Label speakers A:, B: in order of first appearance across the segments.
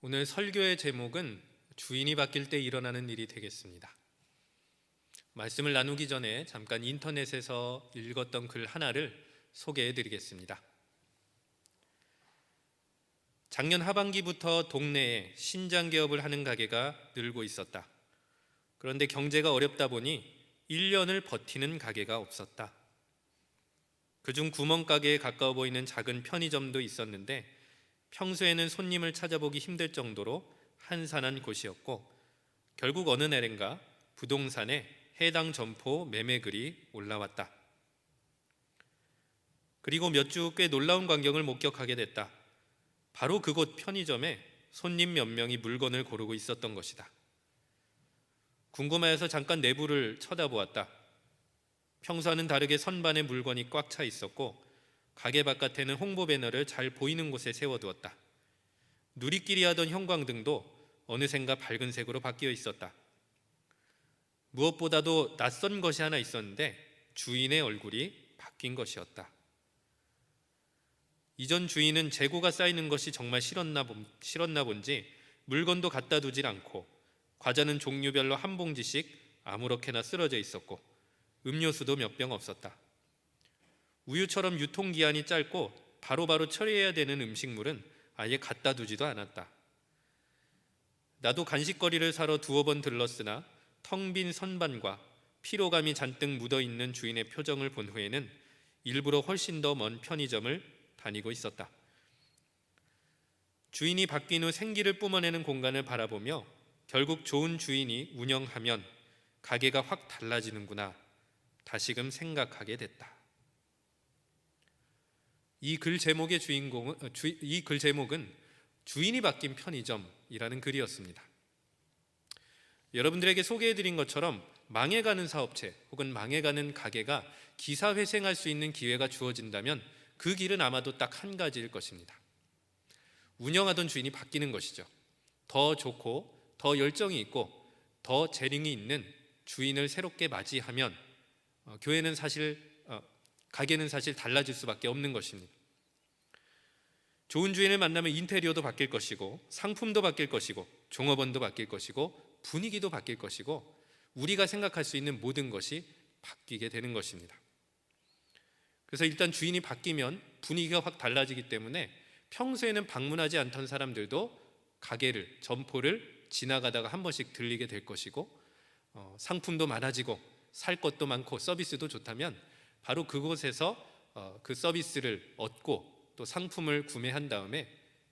A: 오늘 설교의 제목은 주인이 바뀔 때 일어나는 일이 되겠습니다. 말씀을 나누기 전에 잠깐 인터넷에서 읽었던 글 하나를 소개해 드리겠습니다. 작년 하반기부터 동네에 신장 개업을 하는 가게가 늘고 있었다. 그런데 경제가 어렵다 보니 1년을 버티는 가게가 없었다. 그중 구멍가게에 가까워 보이는 작은 편의점도 있었는데 평소에는 손님을 찾아보기 힘들 정도로 한산한 곳이었고, 결국 어느 날인가 부동산에 해당 점포 매매글이 올라왔다. 그리고 몇 주 꽤 놀라운 광경을 목격하게 됐다. 바로 그곳 편의점에 손님 몇 명이 물건을 고르고 있었던 것이다. 궁금해서 잠깐 내부를 쳐다보았다. 평소와는 다르게 선반에 물건이 꽉 차 있었고, 가게 바깥에는 홍보 배너를 잘 보이는 곳에 세워두었다. 누리끼리 하던 형광등도 어느샌가 밝은 색으로 바뀌어 있었다. 무엇보다도 낯선 것이 하나 있었는데 주인의 얼굴이 바뀐 것이었다. 이전 주인은 재고가 쌓이는 것이 정말 싫었나 본지 물건도 갖다 두질 않고, 과자는 종류별로 한 봉지씩 아무렇게나 쓰러져 있었고, 음료수도 몇 병 없었다. 우유처럼 유통기한이 짧고 바로바로 처리해야 되는 음식물은 아예 갖다 두지도 않았다. 나도 간식거리를 사러 두어 번 들렀으나 텅 빈 선반과 피로감이 잔뜩 묻어있는 주인의 표정을 본 후에는 일부러 훨씬 더 먼 편의점을 다니고 있었다. 주인이 바뀐 후 생기를 뿜어내는 공간을 바라보며 결국 좋은 주인이 운영하면 가게가 확 달라지는구나 다시금 생각하게 됐다. 이 글 제목은 주인이 바뀐 편의점이라는 글이었습니다. 여러분들에게 소개해드린 것처럼 망해가는 사업체 혹은 망해가는 가게가 기사회생할 수 있는 기회가 주어진다면 그 길은 아마도 딱 한 가지일 것입니다. 운영하던 주인이 바뀌는 것이죠. 더 좋고 더 열정이 있고 더 재능이 있는 주인을 새롭게 맞이하면 가게는 사실 달라질 수밖에 없는 것입니다. 좋은 주인을 만나면 인테리어도 바뀔 것이고, 상품도 바뀔 것이고, 종업원도 바뀔 것이고, 분위기도 바뀔 것이고, 우리가 생각할 수 있는 모든 것이 바뀌게 되는 것입니다. 그래서 일단 주인이 바뀌면 분위기가 확 달라지기 때문에 평소에는 방문하지 않던 사람들도 가게를, 점포를 지나가다가 한 번씩 들리게 될 것이고, 상품도 많아지고 살 것도 많고 서비스도 좋다면 바로 그곳에서 그 서비스를 얻고 또 상품을 구매한 다음에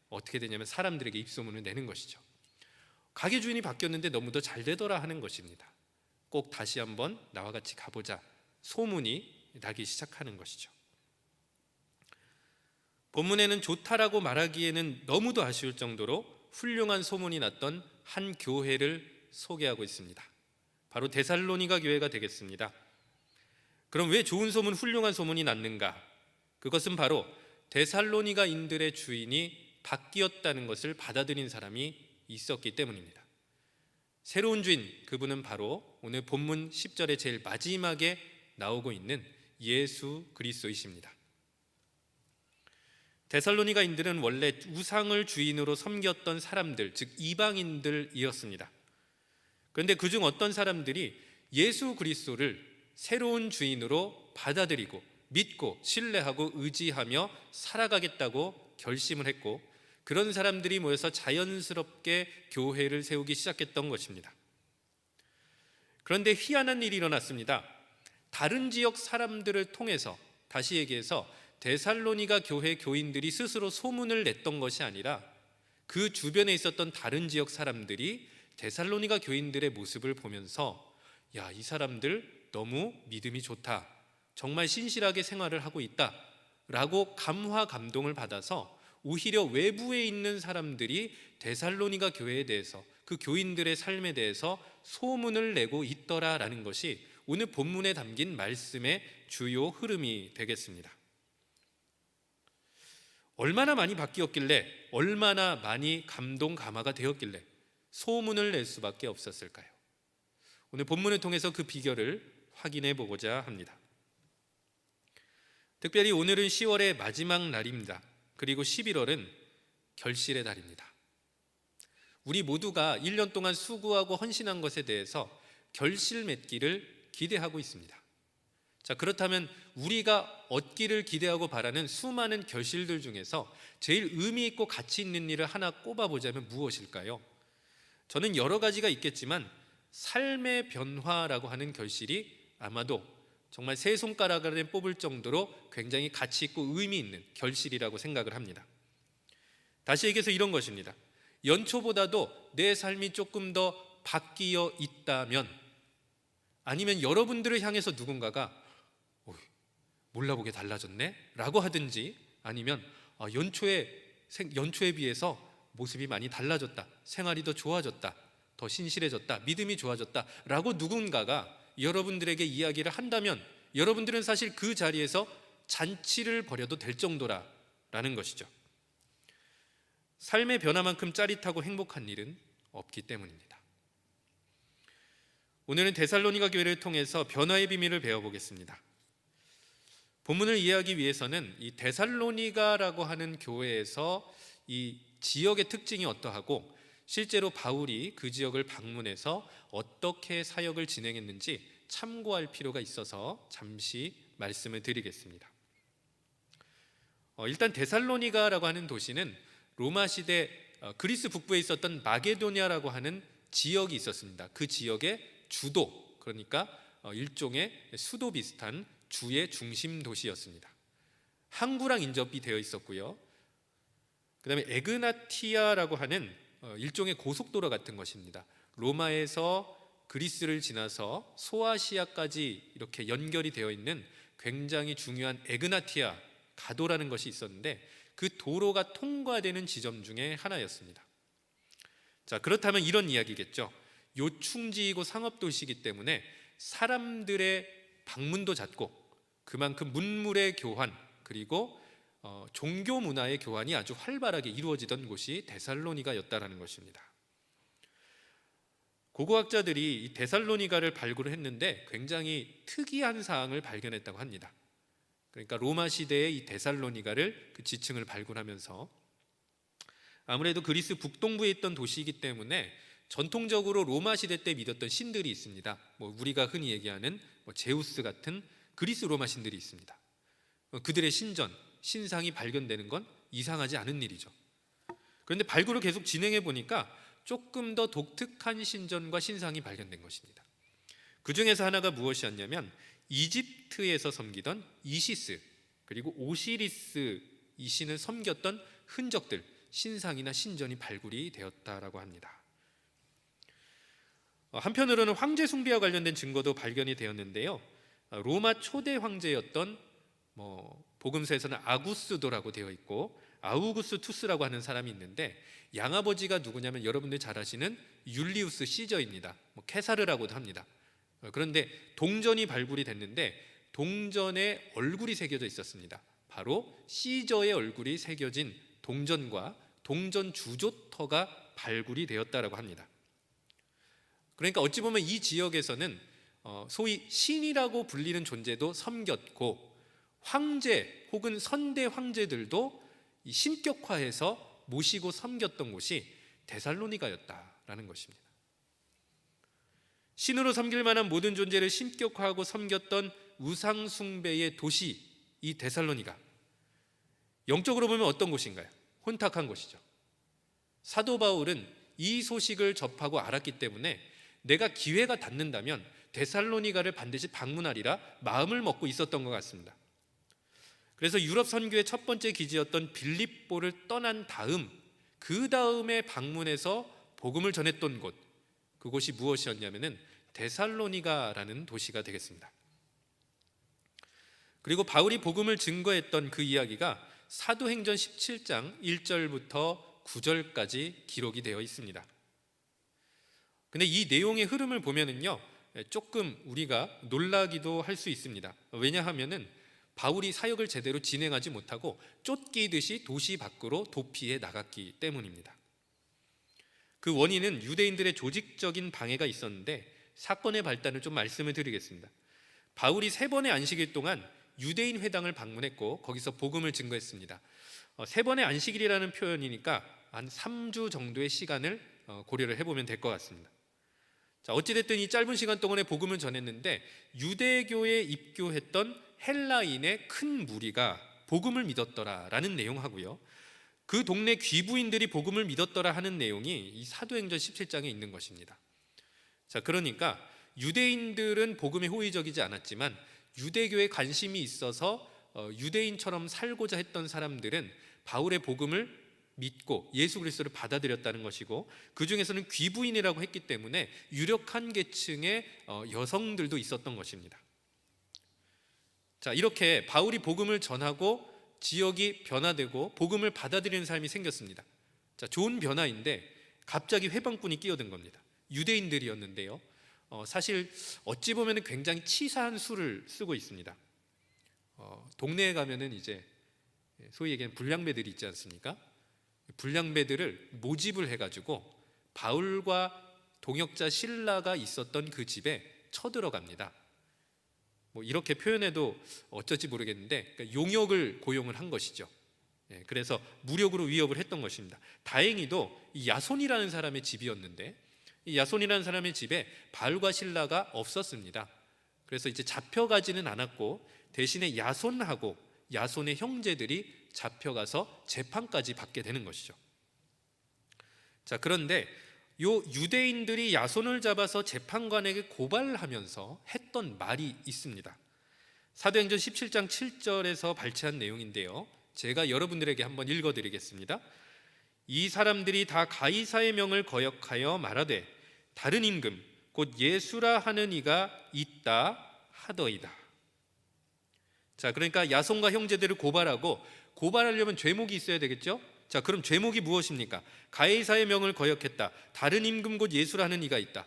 A: 어떻게 되냐면 사람들에게 입소문을 내는 것이죠. 가게 주인이 바뀌었는데 너무도 잘 되더라 하는 것입니다. 꼭 다시 한번 나와 같이 가보자, 소문이 나기 시작하는 것이죠. 본문에는 좋다라고 말하기에는 너무도 아쉬울 정도로 훌륭한 소문이 났던 한 교회를 소개하고 있습니다. 바로 데살로니가 교회가 되겠습니다. 그럼 왜 좋은 소문, 훌륭한 소문이 났는가? 그것은 바로 데살로니가인들의 주인이 바뀌었다는 것을 받아들인 사람이 있었기 때문입니다. 새로운 주인, 그분은 바로 오늘 본문 10절의 제일 마지막에 나오고 있는 예수 그리스도이십니다. 데살로니가인들은 원래 우상을 주인으로 섬겼던 사람들, 즉 이방인들이었습니다. 그런데 그중 어떤 사람들이 예수 그리스도를 새로운 주인으로 받아들이고 믿고 신뢰하고 의지하며 살아가겠다고 결심을 했고, 그런 사람들이 모여서 자연스럽게 교회를 세우기 시작했던 것입니다. 그런데 희한한 일이 일어났습니다. 다른 지역 사람들을 통해서, 다시 얘기해서 데살로니가 교회 교인들이 스스로 소문을 냈던 것이 아니라 그 주변에 있었던 다른 지역 사람들이 데살로니가 교인들의 모습을 보면서 야, 이 사람들 너무 믿음이 좋다, 정말 신실하게 생활을 하고 있다 라고 감화 감동을 받아서 오히려 외부에 있는 사람들이 데살로니가 교회에 대해서, 그 교인들의 삶에 대해서 소문을 내고 있더라라는 것이 오늘 본문에 담긴 말씀의 주요 흐름이 되겠습니다. 얼마나 많이 바뀌었길래, 얼마나 많이 감동 감화가 되었길래 소문을 낼 수밖에 없었을까요? 오늘 본문을 통해서 그 비결을 확인해 보고자 합니다. 특별히 오늘은 10월의 마지막 날입니다. 그리고 11월은 결실의 달입니다. 우리 모두가 1년 동안 수고하고 헌신한 것에 대해서 결실 맺기를 기대하고 있습니다. 자, 그렇다면 우리가 얻기를 기대하고 바라는 수많은 결실들 중에서 제일 의미 있고 가치 있는 일을 하나 꼽아보자면 무엇일까요? 저는 여러 가지가 있겠지만 삶의 변화라고 하는 결실이 아마도 정말 세 손가락 안에 뽑을 정도로 굉장히 가치 있고 의미 있는 결실이라고 생각을 합니다. 다시 얘기해서 이런 것입니다. 연초보다도 내 삶이 조금 더 바뀌어 있다면, 아니면 여러분들을 향해서 누군가가 몰라보게 달라졌네? 라고 하든지, 아니면 연초에 비해서 모습이 많이 달라졌다, 생활이 더 좋아졌다, 더 신실해졌다, 믿음이 좋아졌다 라고 누군가가 여러분들에게 이야기를 한다면 여러분들은 사실 그 자리에서 잔치를 벌여도 될 정도라는 것이죠. 삶의 변화만큼 짜릿하고 행복한 일은 없기 때문입니다. 오늘은 데살로니가 교회를 통해서 변화의 비밀을 배워보겠습니다. 본문을 이해하기 위해서는 이 데살로니가라고 하는 교회에서 이 지역의 특징이 어떠하고 실제로 바울이 그 지역을 방문해서 어떻게 사역을 진행했는지 참고할 필요가 있어서 잠시 말씀을 드리겠습니다. 일단 데살로니가라고 하는 도시는 로마 시대 그리스 북부에 있었던 마게도냐라고 하는 지역이 있었습니다. 그 지역의 주도, 그러니까 일종의 수도 비슷한 주의 중심 도시였습니다. 항구랑 인접이 되어 있었고요. 그 다음에 에그나티아라고 하는 일종의 고속도로 같은 것입니다. 로마에서 그리스를 지나서 소아시아까지 이렇게 연결이 되어 있는 굉장히 중요한 에그나티아 가도라는 것이 있었는데 그 도로가 통과되는 지점 중에 하나였습니다. 자, 그렇다면 이런 이야기겠죠. 요충지이고 상업도시이기 때문에 사람들의 방문도 잦고 그만큼 문물의 교환, 그리고 종교 문화의 교환이 아주 활발하게 이루어지던 곳이 데살로니가였다라는 것입니다. 고고학자들이 이 데살로니가를 발굴을 했는데 굉장히 특이한 사항을 발견했다고 합니다. 그러니까 로마 시대의 이 데살로니가를 그 지층을 발굴하면서 아무래도 그리스 북동부에 있던 도시이기 때문에 전통적으로 로마 시대 때 믿었던 신들이 있습니다. 우리가 흔히 얘기하는 제우스 같은 그리스 로마 신들이 있습니다. 그들의 신상이 발견되는 건 이상하지 않은 일이죠. 그런데 발굴을 계속 진행해 보니까 조금 더 독특한 신전과 신상이 발견된 것입니다. 그 중에서 하나가 무엇이었냐면 이집트에서 섬기던 이시스, 그리고 오시리스 이 신을 섬겼던 흔적들, 신상이나 신전이 발굴이 되었다라고 합니다. 한편으로는 황제 숭배와 관련된 증거도 발견이 되었는데요. 로마 초대 황제였던 복음서에서는 아구스도라고 되어 있고 아우구스투스라고 하는 사람이 있는데 양아버지가 누구냐면 여러분들 잘 아시는 율리우스 시저입니다. 케사르라고도 합니다. 그런데 동전이 발굴이 됐는데 동전에 얼굴이 새겨져 있었습니다. 바로 시저의 얼굴이 새겨진 동전과 동전 주조터가 발굴이 되었다라고 합니다. 그러니까 어찌 보면 이 지역에서는 소위 신이라고 불리는 존재도 섬겼고 황제 혹은 선대 황제들도 이 신격화해서 모시고 섬겼던 곳이 데살로니가였다라는 것입니다. 신으로 섬길 만한 모든 존재를 신격화하고 섬겼던 우상 숭배의 도시 이 데살로니가, 영적으로 보면 어떤 곳인가요? 혼탁한 곳이죠. 사도 바울은 이 소식을 접하고 알았기 때문에 내가 기회가 닿는다면 데살로니가를 반드시 방문하리라 마음을 먹고 있었던 것 같습니다. 그래서 유럽 선교의 첫 번째 기지였던 빌립보를 떠난 다음 그 다음에 방문해서 복음을 전했던 곳, 그곳이 무엇이었냐면은 데살로니가라는 도시가 되겠습니다. 그리고 바울이 복음을 증거했던 그 이야기가 사도행전 17장 1절부터 9절까지 기록이 되어 있습니다. 근데 이 내용의 흐름을 보면은요, 조금 우리가 놀라기도 할 수 있습니다. 왜냐하면은 바울이 사역을 제대로 진행하지 못하고 쫓기듯이 도시 밖으로 도피해 나갔기 때문입니다. 그 원인은 유대인들의 조직적인 방해가 있었는데 사건의 발단을 좀 말씀을 드리겠습니다. 바울이 3번의 안식일 동안 유대인 회당을 방문했고 거기서 복음을 증거했습니다. 3번의 안식일이라는 표현이니까 한 3주 정도의 시간을 고려를 해보면 될 것 같습니다. 자, 어찌됐든 이 짧은 시간 동안에 복음을 전했는데 유대교에 입교했던 헬라인의 큰 무리가 복음을 믿었더라라는 내용하고요, 그 동네 귀부인들이 복음을 믿었더라 하는 내용이 이 사도행전 17장에 있는 것입니다. 자, 그러니까 유대인들은 복음에 호의적이지 않았지만 유대교에 관심이 있어서 유대인처럼 살고자 했던 사람들은 바울의 복음을 믿고 예수 그리스도를 받아들였다는 것이고, 그 중에서는 귀부인이라고 했기 때문에 유력한 계층의 여성들도 있었던 것입니다. 자, 이렇게 바울이 복음을 전하고 지역이 변화되고 복음을 받아들이는 삶이 생겼습니다. 자, 좋은 변화인데 갑자기 회방꾼이 끼어든 겁니다. 유대인들이었는데요, 사실 어찌 보면 굉장히 치사한 수를 쓰고 있습니다. 동네에 가면은 이제 소위 얘기하는 불량배들이 있지 않습니까? 불량배들을 모집을 해가지고 바울과 동역자 실라가 있었던 그 집에 쳐들어갑니다. 뭐 이렇게 표현해도 어쩔지 모르겠는데, 그러니까 용역을 고용을 한 것이죠. 그래서 무력으로 위협을 했던 것입니다. 다행히도 이 야손이라는 사람의 집이었는데 이 야손이라는 사람의 집에 바울과 실라가 없었습니다. 그래서 이제 잡혀가지는 않았고 대신에 야손하고 야손의 형제들이 잡혀가서 재판까지 받게 되는 것이죠. 자, 그런데 요 유대인들이 야손을 잡아서 재판관에게 고발하면서 했던 말이 있습니다. 사도행전 17장 7절에서 발췌한 내용인데요, 제가 여러분들에게 한번 읽어드리겠습니다. 이 사람들이 다 가이사의 명을 거역하여 말하되 다른 임금 곧 예수라 하는 이가 있다 하더이다. 자, 그러니까 야손과 형제들을 고발하려면 죄목이 있어야 되겠죠. 자, 그럼 죄목이 무엇입니까? 가이사의 명을 거역했다, 다른 임금 곧 예수라 하는 이가 있다.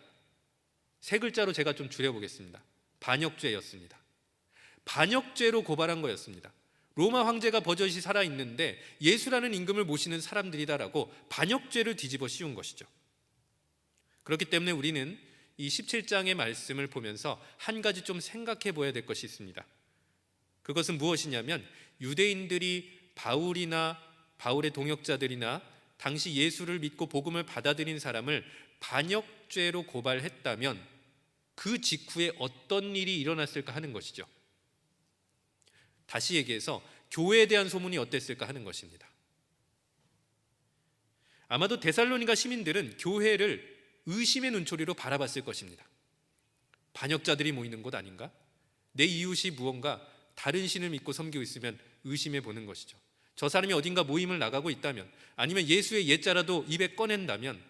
A: 세 글자로 제가 좀 줄여보겠습니다. 반역죄였습니다. 반역죄로 고발한 거였습니다. 로마 황제가 버젓이 살아있는데 예수라는 임금을 모시는 사람들이다라고 반역죄를 뒤집어 씌운 것이죠. 그렇기 때문에 우리는 이 17장의 말씀을 보면서 한 가지 좀 생각해 보아야 될 것이 있습니다. 그것은 무엇이냐면 유대인들이 바울이나 바울의 동역자들이나 당시 예수를 믿고 복음을 받아들인 사람을 반역죄로 고발했다면 그 직후에 어떤 일이 일어났을까 하는 것이죠. 다시 얘기해서 교회에 대한 소문이 어땠을까 하는 것입니다. 아마도 데살로니가 시민들은 교회를 의심의 눈초리로 바라봤을 것입니다. 반역자들이 모이는 곳 아닌가? 내 이웃이 무언가 다른 신을 믿고 섬기고 있으면 의심해 보는 것이죠. 저 사람이 어딘가 모임을 나가고 있다면, 아니면 예수의 예자라도 입에 꺼낸다면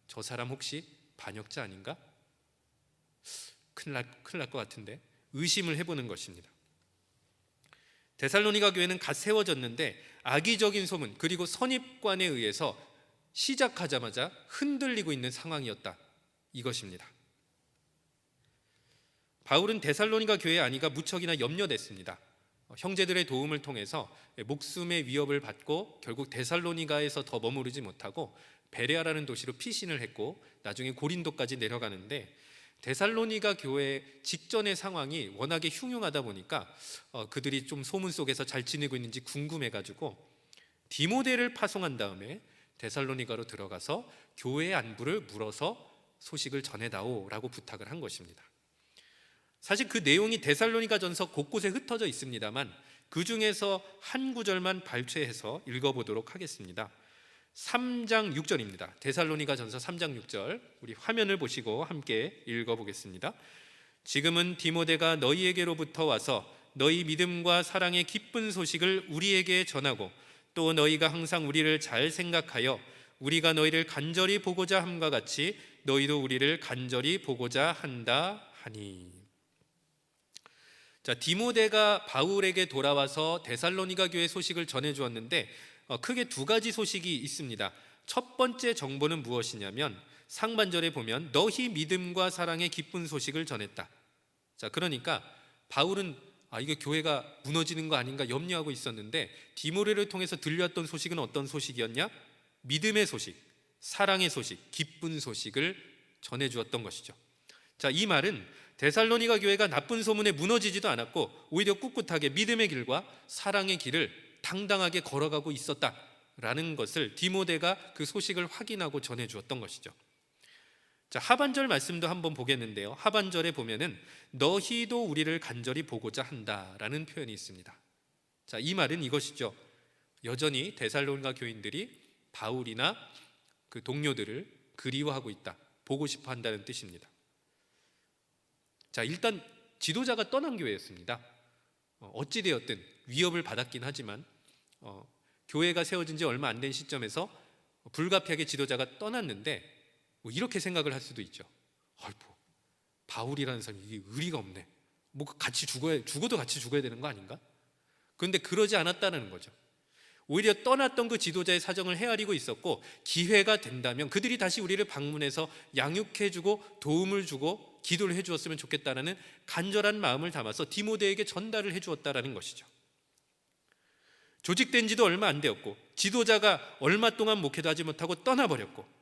A: 저 사람 혹시 반역자 아닌가? 큰일 날 것 같은데 의심을 해보는 것입니다. 데살로니가 교회는 갓 세워졌는데 악의적인 소문 그리고 선입관에 의해서 시작하자마자 흔들리고 있는 상황이었다, 이것입니다. 바울은 데살로니가 교회 안위가 무척이나 염려됐습니다. 형제들의 도움을 통해서 목숨의 위협을 받고 결국 데살로니가에서 더 머무르지 못하고 베레아라는 도시로 피신을 했고 나중에 고린도까지 내려가는데, 데살로니가 교회 직전의 상황이 워낙에 흉흉하다 보니까 그들이 좀 소문 속에서 잘 지내고 있는지 궁금해가지고 디모데를 파송한 다음에 데살로니가로 들어가서 교회의 안부를 물어서 소식을 전해다오라고 부탁을 한 것입니다. 사실 그 내용이 데살로니가전서 곳곳에 흩어져 있습니다만 그 중에서 한 구절만 발췌해서 읽어보도록 하겠습니다. 3장 6절입니다. 데살로니가전서 3장 6절, 우리 화면을 보시고 함께 읽어보겠습니다. 지금은 디모데가 너희에게로부터 와서 너희 믿음과 사랑의 기쁜 소식을 우리에게 전하고 또 너희가 항상 우리를 잘 생각하여 우리가 너희를 간절히 보고자 함과 같이 너희도 우리를 간절히 보고자 한다 하니. 자, 디모데가 바울에게 돌아와서 데살로니가 교회 소식을 전해주었는데 크게 두 가지 소식이 있습니다. 첫 번째 정보는 무엇이냐면 상반절에 보면 너희 믿음과 사랑의 기쁜 소식을 전했다. 자, 그러니까 바울은 이게 교회가 무너지는 거 아닌가 염려하고 있었는데 디모데를 통해서 들렸던 소식은 어떤 소식이었냐? 믿음의 소식, 사랑의 소식, 기쁜 소식을 전해주었던 것이죠. 자, 이 말은 데살로니가 교회가 나쁜 소문에 무너지지도 않았고 오히려 꿋꿋하게 믿음의 길과 사랑의 길을 당당하게 걸어가고 있었다, 라는 것을 디모데가 그 소식을 확인하고 전해 주었던 것이죠. 자, 하반절 말씀도 한번 보겠는데요. 하반절에 보면은 너희도 우리를 간절히 보고자 한다라는 표현이 있습니다. 자, 이 말은 이것이죠. 여전히 데살로니가 교인들이 바울이나 그 동료들을 그리워하고 있다, 보고 싶어 한다는 뜻입니다. 자, 일단 지도자가 떠난 교회였습니다. 어찌되었든 위협을 받았긴 하지만 교회가 세워진 지 얼마 안 된 시점에서 불가피하게 지도자가 떠났는데 뭐 이렇게 생각을 할 수도 있죠. 아이고, 바울이라는 사람이 이게 의리가 없네. 뭐 같이 죽어도 같이 죽어야 되는 거 아닌가? 그런데 그러지 않았다는 거죠. 오히려 떠났던 그 지도자의 사정을 헤아리고 있었고, 기회가 된다면 그들이 다시 우리를 방문해서 양육해주고 도움을 주고 기도를 해주었으면 좋겠다는 간절한 마음을 담아서 디모데에게 전달을 해주었다라는 것이죠. 조직된 지도 얼마 안 되었고, 지도자가 얼마 동안 목회도 하지 못하고 떠나버렸고,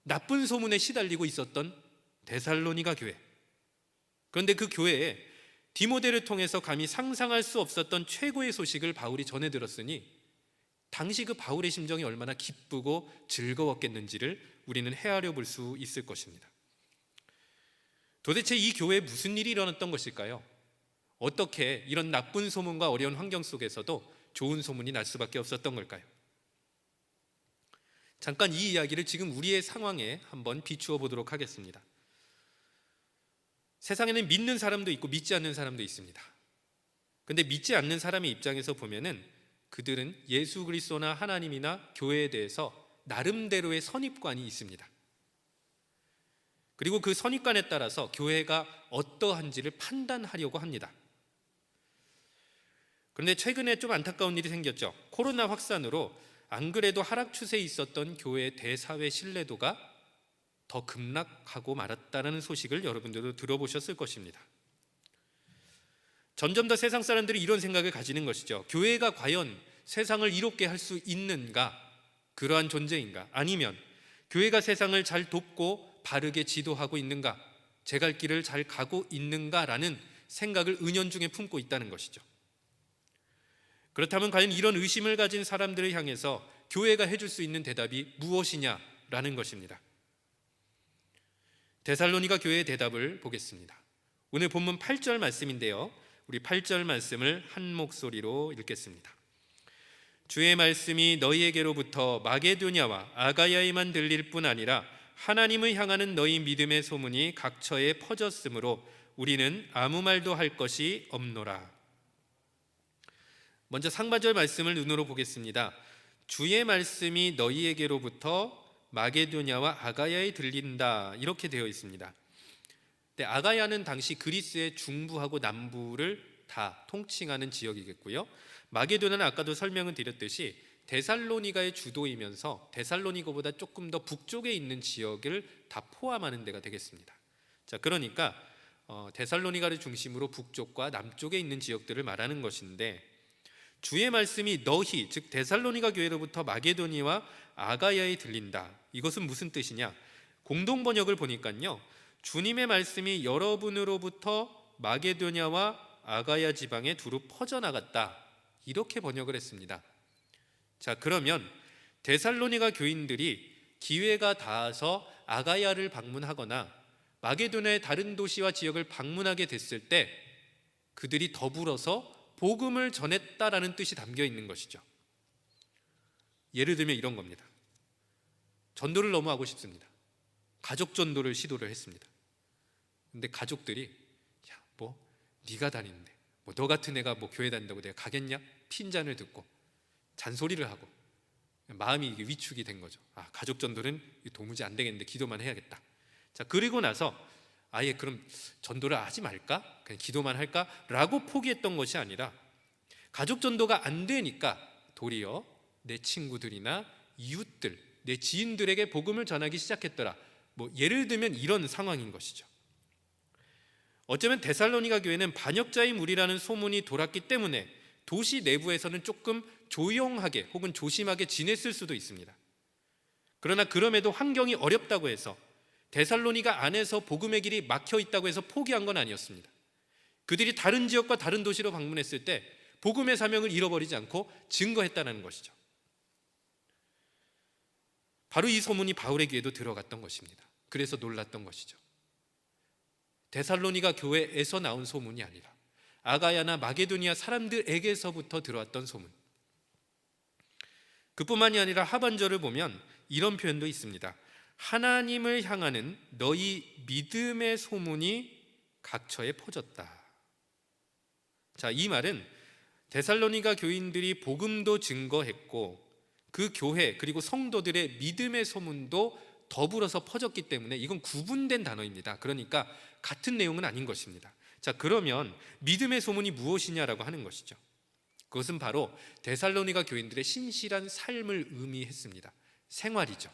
A: 나쁜 소문에 시달리고 있었던 데살로니가 교회. 그런데 그 교회에 디모데를 통해서 감히 상상할 수 없었던 최고의 소식을 바울이 전해 들었으니 당시 그 바울의 심정이 얼마나 기쁘고 즐거웠겠는지를 우리는 헤아려 볼 수 있을 것입니다. 도대체 이 교회에 무슨 일이 일어났던 것일까요? 어떻게 이런 나쁜 소문과 어려운 환경 속에서도 좋은 소문이 날 수밖에 없었던 걸까요? 잠깐 이 이야기를 지금 우리의 상황에 한번 비추어 보도록 하겠습니다. 세상에는 믿는 사람도 있고 믿지 않는 사람도 있습니다. 그런데 믿지 않는 사람의 입장에서 보면은 그들은 예수 그리스도나 하나님이나 교회에 대해서 나름대로의 선입관이 있습니다. 그리고 그 선입관에 따라서 교회가 어떠한지를 판단하려고 합니다. 그런데 최근에 좀 안타까운 일이 생겼죠. 코로나 확산으로 안 그래도 하락 추세에 있었던 교회의 대사회 신뢰도가 더 급락하고 말았다는 소식을 여러분들도 들어보셨을 것입니다. 점점 더 세상 사람들이 이런 생각을 가지는 것이죠. 교회가 과연 세상을 이롭게 할 수 있는가? 그러한 존재인가? 아니면 교회가 세상을 잘 돕고 바르게 지도하고 있는가? 제 갈 길을 잘 가고 있는가라는 생각을 은연중에 품고 있다는 것이죠. 그렇다면 과연 이런 의심을 가진 사람들을 향해서 교회가 해줄 수 있는 대답이 무엇이냐라는 것입니다. 데살로니가 교회의 대답을 보겠습니다. 오늘 본문 8절 말씀인데요, 우리 8절 말씀을 한 목소리로 읽겠습니다. 주의 말씀이 너희에게로부터 마게도냐와 아가야에만 들릴 뿐 아니라 하나님을 향하는 너희 믿음의 소문이 각처에 퍼졌으므로 우리는 아무 말도 할 것이 없노라. 먼저 상반절 말씀을 눈으로 보겠습니다. 주의 말씀이 너희에게로부터 마게도냐와 아가야에 들린다, 이렇게 되어 있습니다. 근데 아가야는 당시 그리스의 중부하고 남부를 다 통칭하는 지역이겠고요. 마게도냐는 아까도 설명을 드렸듯이 데살로니가의 주도이면서 데살로니가보다 조금 더 북쪽에 있는 지역을 다 포함하는 데가 되겠습니다. 자, 그러니까 데살로니가를 중심으로 북쪽과 남쪽에 있는 지역들을 말하는 것인데, 주의 말씀이 너희, 즉 데살로니가 교회로부터 마게도니와 아가야에 들린다. 이것은 무슨 뜻이냐? 공동 번역을 보니까요, 주님의 말씀이 여러분으로부터 마게도냐와 아가야 지방에 두루 퍼져나갔다, 이렇게 번역을 했습니다. 자, 그러면 데살로니가 교인들이 기회가 닿아서 아가야를 방문하거나 마게도냐의 다른 도시와 지역을 방문하게 됐을 때 그들이 더불어서 복음을 전했다라는 뜻이 담겨 있는 것이죠. 예를 들면 이런 겁니다. 전도를 너무 하고 싶습니다. 가족 전도를 시도를 했습니다. 근데 가족들이 네가 다니는데 너 같은 애가 교회 다닌다고 내가 가겠냐? 핀잔을 듣고 잔소리를 하고 마음이 이게 위축이 된 거죠. 가족 전도는 도무지 안 되겠는데 기도만 해야겠다. 자, 그리고 나서 아예 그럼 전도를 하지 말까? 그냥 기도만 할까? 라고 포기했던 것이 아니라 가족 전도가 안 되니까 도리어 내 친구들이나 이웃들, 내 지인들에게 복음을 전하기 시작했더라. 예를 들면 이런 상황인 것이죠. 어쩌면 데살로니가 교회는 반역자의 무리라는 소문이 돌았기 때문에 도시 내부에서는 조금 조용하게 혹은 조심하게 지냈을 수도 있습니다. 그러나 그럼에도 환경이 어렵다고 해서 데살로니가 안에서 복음의 길이 막혀 있다고 해서 포기한 건 아니었습니다. 그들이 다른 지역과 다른 도시로 방문했을 때 복음의 사명을 잃어버리지 않고 증거했다는 것이죠. 바로 이 소문이 바울의 귀에도 들어갔던 것입니다. 그래서 놀랐던 것이죠. 데살로니가 교회에서 나온 소문이 아니라 아가야나 마게도니아 사람들에게서부터 들어왔던 소문. 그뿐만이 아니라 하반절을 보면 이런 표현도 있습니다. 하나님을 향하는 너희 믿음의 소문이 각처에 퍼졌다. 자, 이 말은 데살로니가 교인들이 복음도 증거했고 그 교회 그리고 성도들의 믿음의 소문도 더불어서 퍼졌기 때문에 이건 구분된 단어입니다. 그러니까 같은 내용은 아닌 것입니다. 자, 그러면 믿음의 소문이 무엇이냐라고 하는 것이죠. 그것은 바로 데살로니가 교인들의 신실한 삶을 의미했습니다. 생활이죠.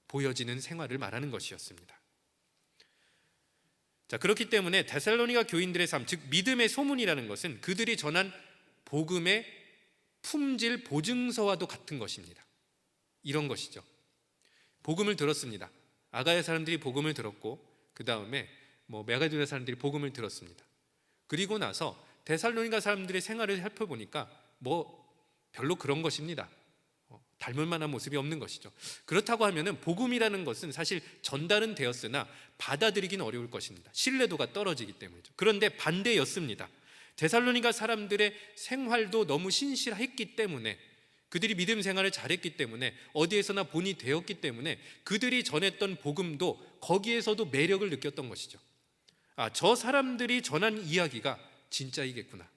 A: 보여지는 생활을 말하는 것이었습니다. 자, 그렇기 때문에 데살로니가 교인들의 삶, 즉 믿음의 소문이라는 것은 그들이 전한 복음의 품질 보증서와도 같은 것입니다. 이런 것이죠. 복음을 들었습니다. 아가야 사람들이 복음을 들었고 그 다음에 마게도니아 사람들이 복음을 들었습니다. 그리고 나서 데살로니가 사람들의 생활을 살펴보니까 별로 그런 것입니다. 닮을 만한 모습이 없는 것이죠. 그렇다고 하면은 복음이라는 것은 사실 전달은 되었으나 받아들이긴 어려울 것입니다. 신뢰도가 떨어지기 때문이죠. 그런데 반대였습니다. 데살로니가 사람들의 생활도 너무 신실했기 때문에, 그들이 믿음 생활을 잘했기 때문에, 어디에서나 본이 되었기 때문에 그들이 전했던 복음도 거기에서도 매력을 느꼈던 것이죠. 저 사람들이 전한 이야기가 진짜이겠구나,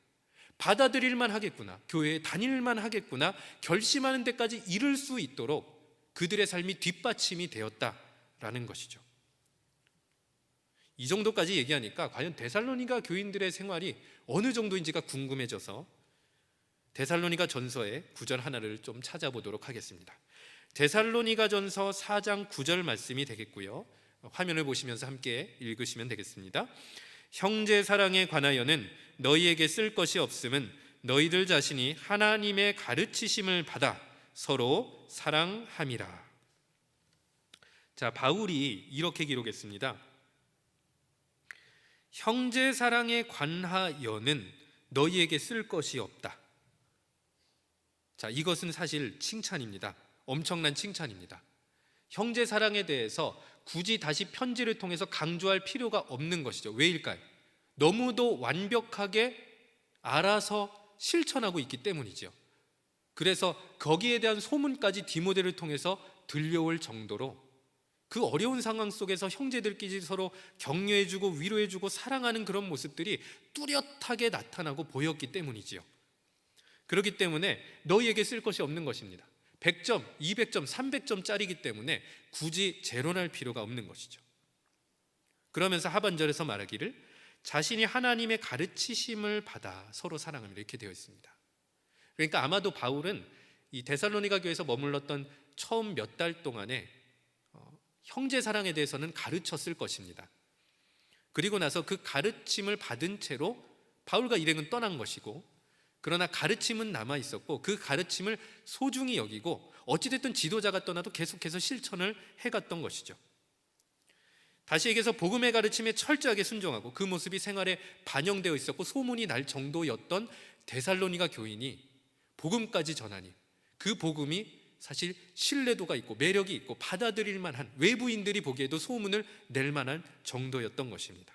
A: 받아들일만 하겠구나, 교회에 다닐만 하겠구나 결심하는 데까지 이를 수 있도록 그들의 삶이 뒷받침이 되었다라는 것이죠. 이 정도까지 얘기하니까 과연 데살로니가 교인들의 생활이 어느 정도인지가 궁금해져서 데살로니가 전서의 9절 하나를 좀 찾아보도록 하겠습니다. 데살로니가 전서 4장 9절 말씀이 되겠고요, 화면을 보시면서 함께 읽으시면 되겠습니다. 형제 사랑에 관하여는 너희에게 쓸 것이 없음은 너희들 자신이 하나님의 가르치심을 받아 서로 사랑함이라. 자, 바울이 이렇게 기록했습니다. 형제 사랑에 관하여는 너희에게 쓸 것이 없다. 자, 이것은 사실 칭찬입니다. 엄청난 칭찬입니다. 형제 사랑에 대해서 굳이 다시 편지를 통해서 강조할 필요가 없는 것이죠. 왜일까요? 너무도 완벽하게 알아서 실천하고 있기 때문이죠. 그래서 거기에 대한 소문까지 디모데를 통해서 들려올 정도로 그 어려운 상황 속에서 형제들끼리 서로 격려해주고 위로해주고 사랑하는 그런 모습들이 뚜렷하게 나타나고 보였기 때문이지요. 그렇기 때문에 너희에게 쓸 것이 없는 것입니다. 100점, 200점, 300점짜리이기 때문에 굳이 재론할 필요가 없는 것이죠. 그러면서 하반절에서 말하기를 자신이 하나님의 가르치심을 받아 서로 사랑합니다, 이렇게 되어 있습니다. 그러니까 아마도 바울은 이 데살로니가 교회에서 머물렀던 처음 몇 달 동안에 형제 사랑에 대해서는 가르쳤을 것입니다. 그리고 나서 그 가르침을 받은 채로 바울과 일행은 떠난 것이고, 그러나 가르침은 남아 있었고 그 가르침을 소중히 여기고 어찌됐든 지도자가 떠나도 계속해서 실천을 해갔던 것이죠. 다시 얘기해서 복음의 가르침에 철저하게 순종하고 그 모습이 생활에 반영되어 있었고 소문이 날 정도였던 데살로니가 교인이 복음까지 전하니 그 복음이 사실 신뢰도가 있고 매력이 있고 받아들일 만한, 외부인들이 보기에도 소문을 낼 만한 정도였던 것입니다.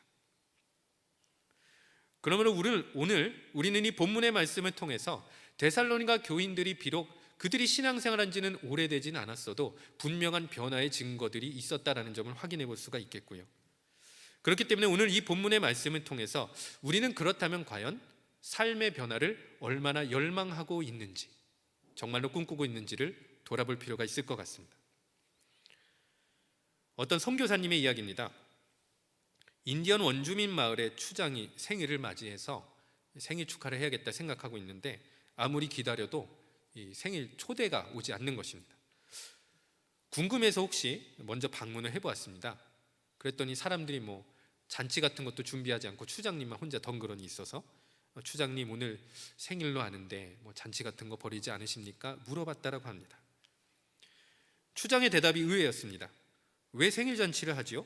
A: 그러므로 오늘 우리는 이 본문의 말씀을 통해서 데살로니가 교인들이 비록 그들이 신앙생활한 지는 오래되진 않았어도 분명한 변화의 증거들이 있었다라는 점을 확인해 볼 수가 있겠고요. 그렇기 때문에 오늘 이 본문의 말씀을 통해서 우리는 그렇다면 과연 삶의 변화를 얼마나 열망하고 있는지, 정말로 꿈꾸고 있는지를 돌아볼 필요가 있을 것 같습니다. 어떤 선교사님의 이야기입니다. 인디언 원주민 마을의 추장이 생일을 맞이해서 생일 축하를 해야겠다 생각하고 있는데 아무리 기다려도 이 생일 초대가 오지 않는 것입니다. 궁금해서 혹시 먼저 방문을 해보았습니다. 그랬더니 사람들이 잔치 같은 것도 준비하지 않고 추장님만 혼자 덩그러니 있어서 추장님 오늘 생일로 아는데 잔치 같은 거 벌이지 않으십니까? 물어봤다라고 합니다. 추장의 대답이 의외였습니다. 왜 생일 잔치를 하지요?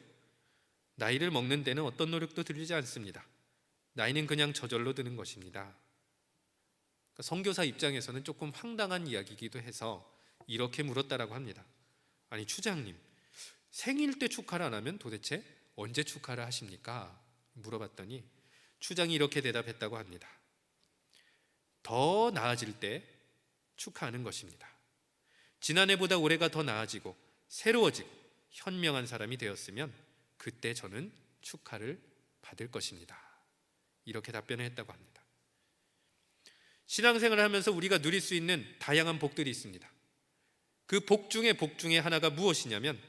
A: 나이를 먹는 데는 어떤 노력도 들이지 않습니다. 나이는 그냥 저절로 드는 것입니다. 선교사 입장에서는 조금 황당한 이야기이기도 해서 이렇게 물었다라고 합니다. 아니 추장님, 생일 때 축하를 안 하면 도대체 언제 축하를 하십니까? 물어봤더니 추장이 이렇게 대답했다고 합니다. 더 나아질 때 축하하는 것입니다. 지난해보다 올해가 더 나아지고 새로워지고 현명한 사람이 되었으면 그때 저는 축하를 받을 것입니다. 이렇게 답변을 했다고 합니다. 신앙생활을 하면서 우리가 누릴 수 있는 다양한 복들이 있습니다. 그 복 중에 하나가 무엇이냐면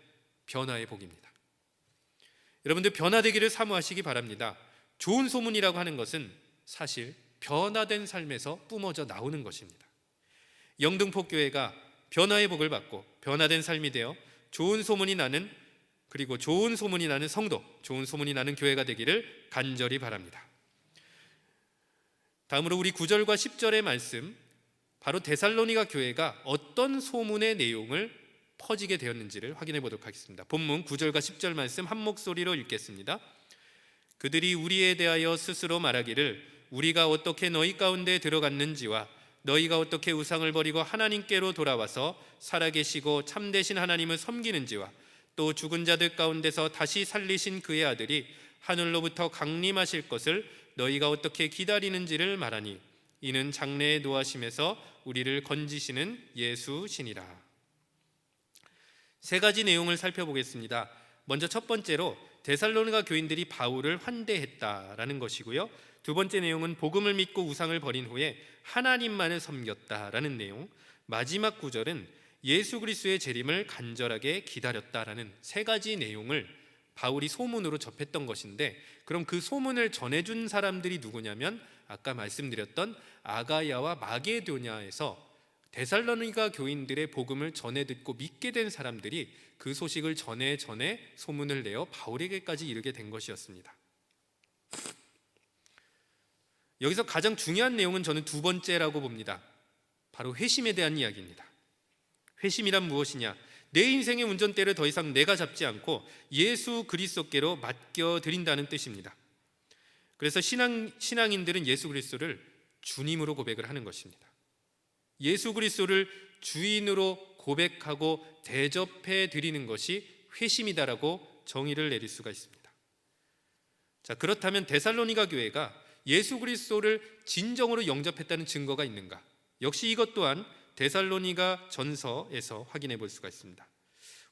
A: 변화의 복입니다. 여러분들 변화되기를 사모하시기 바랍니다. 좋은 소문이라고 하는 것은 사실 변화된 삶에서 뿜어져 나오는 것입니다. 영등포교회가 변화의 복을 받고 변화된 삶이 되어 좋은 소문이 나는, 그리고 좋은 소문이 나는 성도, 좋은 소문이 나는 교회가 되기를 간절히 바랍니다. 다음으로 우리 9절과 10절의 말씀, 바로 데살로니가 교회가 어떤 소문의 내용을 퍼지게 되었는지를 확인해 보도록 하겠습니다. 본문 9절과 10절 말씀 한 목소리로 읽겠습니다. 그들이 우리에 대하여 스스로 말하기를 우리가 어떻게 너희 가운데 들어갔는지와 너희가 어떻게 우상을 버리고 하나님께로 돌아와서 살아계시고 참되신 하나님을 섬기는지와 또 죽은 자들 가운데서 다시 살리신 그의 아들이 하늘로부터 강림하실 것을 너희가 어떻게 기다리는지를 말하니 이는 장래의 노하심에서 우리를 건지시는 예수시니라. 세 가지 내용을 살펴보겠습니다. 먼저 첫 번째로 데살로니가 교인들이 바울을 환대했다라는 것이고요. 두 번째 내용은 복음을 믿고 우상을 버린 후에 하나님만을 섬겼다라는 내용, 마지막 구절은 예수 그리스도의 재림을 간절하게 기다렸다라는 세 가지 내용을 바울이 소문으로 접했던 것인데, 그럼 그 소문을 전해준 사람들이 누구냐면 아까 말씀드렸던 아가야와 마게도냐에서 데살로니가 교인들의 복음을 전해 듣고 믿게 된 사람들이 그 소식을 전해 소문을 내어 바울에게까지 이르게 된 것이었습니다. 여기서 가장 중요한 내용은 저는 두 번째라고 봅니다. 바로 회심에 대한 이야기입니다. 회심이란 무엇이냐? 내 인생의 운전대를 더 이상 내가 잡지 않고 예수 그리스도께로 맡겨드린다는 뜻입니다. 그래서 신앙인들은 예수 그리스도를 주님으로 고백을 하는 것입니다. 예수 그리스도를 주인으로 고백하고 대접해 드리는 것이 회심이다라고 정의를 내릴 수가 있습니다. 자, 그렇다면 데살로니가 교회가 예수 그리스도를 진정으로 영접했다는 증거가 있는가? 역시 이것 또한 데살로니가 전서에서 확인해 볼 수가 있습니다.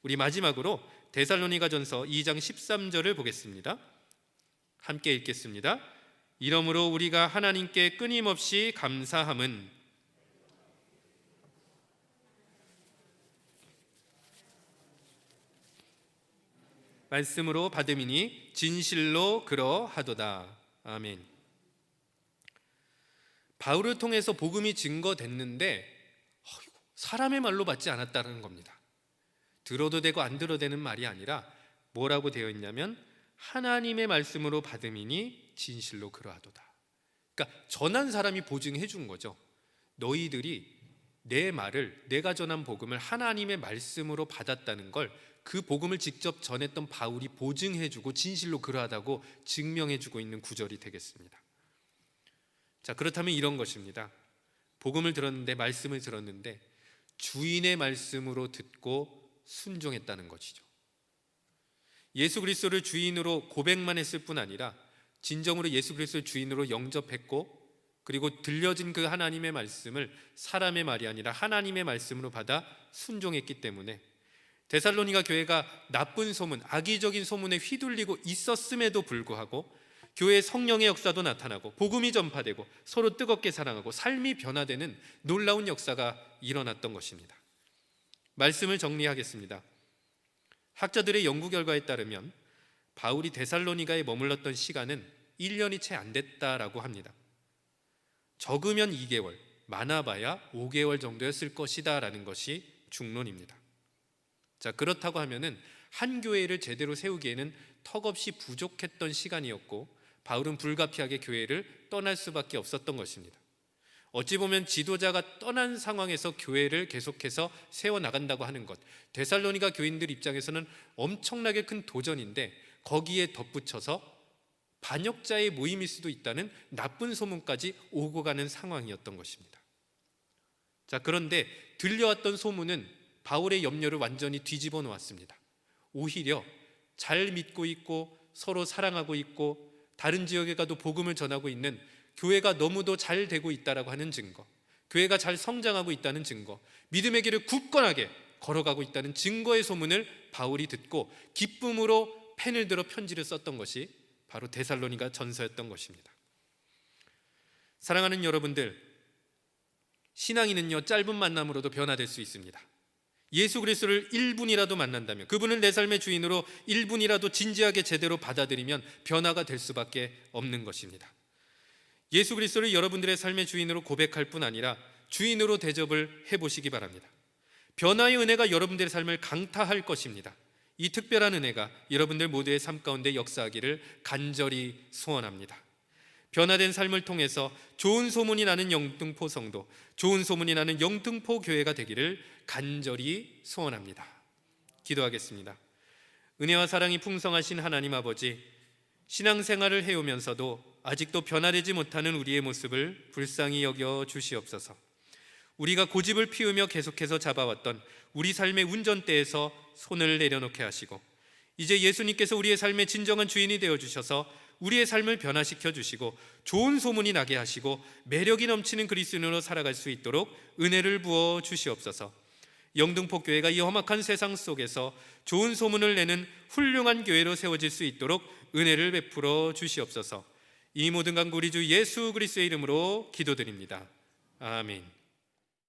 A: 우리 마지막으로 데살로니가 전서 2장 13절을 보겠습니다. 함께 읽겠습니다. 이러므로 우리가 하나님께 끊임없이 감사함은 말씀으로 받음이니 진실로 그러하도다. 아멘. 바울을 통해서 복음이 증거됐는데 사람의 말로 받지 않았다는 겁니다. 들어도 되고 안 들어도 되는 말이 아니라 뭐라고 되어 있냐면 하나님의 말씀으로 받음이니 진실로 그러하도다. 그러니까 전한 사람이 보증해 준 거죠. 너희들이 내 말을, 내가 전한 복음을 하나님의 말씀으로 받았다는 걸 그 복음을 직접 전했던 바울이 보증해 주고 진실로 그러하다고 증명해 주고 있는 구절이 되겠습니다. 자, 그렇다면 이런 것입니다. 복음을 들었는데, 말씀을 들었는데 주인의 말씀으로 듣고 순종했다는 것이죠. 예수 그리스도를 주인으로 고백만 했을 뿐 아니라 진정으로 예수 그리스도를 주인으로 영접했고, 그리고 들려진 그 하나님의 말씀을 사람의 말이 아니라 하나님의 말씀으로 받아 순종했기 때문에 데살로니가 교회가 나쁜 소문, 악의적인 소문에 휘둘리고 있었음에도 불구하고 교회의 성령의 역사도 나타나고 복음이 전파되고 서로 뜨겁게 사랑하고 삶이 변화되는 놀라운 역사가 일어났던 것입니다. 말씀을 정리하겠습니다. 학자들의 연구 결과에 따르면 바울이 데살로니가에 머물렀던 시간은 1년이 채 안 됐다라고 합니다. 적으면 2개월, 많아봐야 5개월 정도였을 것이다 라는 것이 중론입니다. 자, 그렇다고 하면은 한 교회를 제대로 세우기에는 턱없이 부족했던 시간이었고 바울은 불가피하게 교회를 떠날 수밖에 없었던 것입니다. 어찌 보면 지도자가 떠난 상황에서 교회를 계속해서 세워나간다고 하는 것, 데살로니가 교인들 입장에서는 엄청나게 큰 도전인데 거기에 덧붙여서 반역자의 모임일 수도 있다는 나쁜 소문까지 오고 가는 상황이었던 것입니다. 자, 그런데 들려왔던 소문은 바울의 염려를 완전히 뒤집어 놓았습니다. 오히려 잘 믿고 있고 서로 사랑하고 있고 다른 지역에 가도 복음을 전하고 있는 교회가 너무도 잘 되고 있다라고 하는 증거, 교회가 잘 성장하고 있다는 증거, 믿음의 길을 굳건하게 걸어가고 있다는 증거의 소문을 바울이 듣고 기쁨으로 펜을 들어 편지를 썼던 것이 바로 데살로니가 전서였던 것입니다. 사랑하는 여러분들, 신앙인은요 짧은 만남으로도 변화될 수 있습니다. 예수 그리스도를 1분이라도 만난다면, 그분을 내 삶의 주인으로 1분이라도 진지하게 제대로 받아들이면 변화가 될 수밖에 없는 것입니다. 예수 그리스도를 여러분들의 삶의 주인으로 고백할 뿐 아니라 주인으로 대접을 해보시기 바랍니다. 변화의 은혜가 여러분들의 삶을 강타할 것입니다. 이 특별한 은혜가 여러분들 모두의 삶 가운데 역사하기를 간절히 소원합니다. 변화된 삶을 통해서 좋은 소문이 나는 영등포 성도, 좋은 소문이 나는 영등포 교회가 되기를 간절히 소원합니다. 기도하겠습니다. 은혜와 사랑이 풍성하신 하나님 아버지, 신앙생활을 해오면서도 아직도 변화되지 못하는 우리의 모습을 불쌍히 여겨 주시옵소서. 우리가 고집을 피우며 계속해서 잡아왔던 우리 삶의 운전대에서 손을 내려놓게 하시고, 이제 예수님께서 우리의 삶의 진정한 주인이 되어주셔서 우리의 삶을 변화시켜 주시고 좋은 소문이 나게 하시고 매력이 넘치는 그리스도인으로 살아갈 수 있도록 은혜를 부어 주시옵소서. 영등포 교회가 이 험악한 세상 속에서 좋은 소문을 내는 훌륭한 교회로 세워질 수 있도록 은혜를 베풀어 주시옵소서. 이 모든 간구 우리 주 예수 그리스도의 이름으로 기도드립니다. 아멘.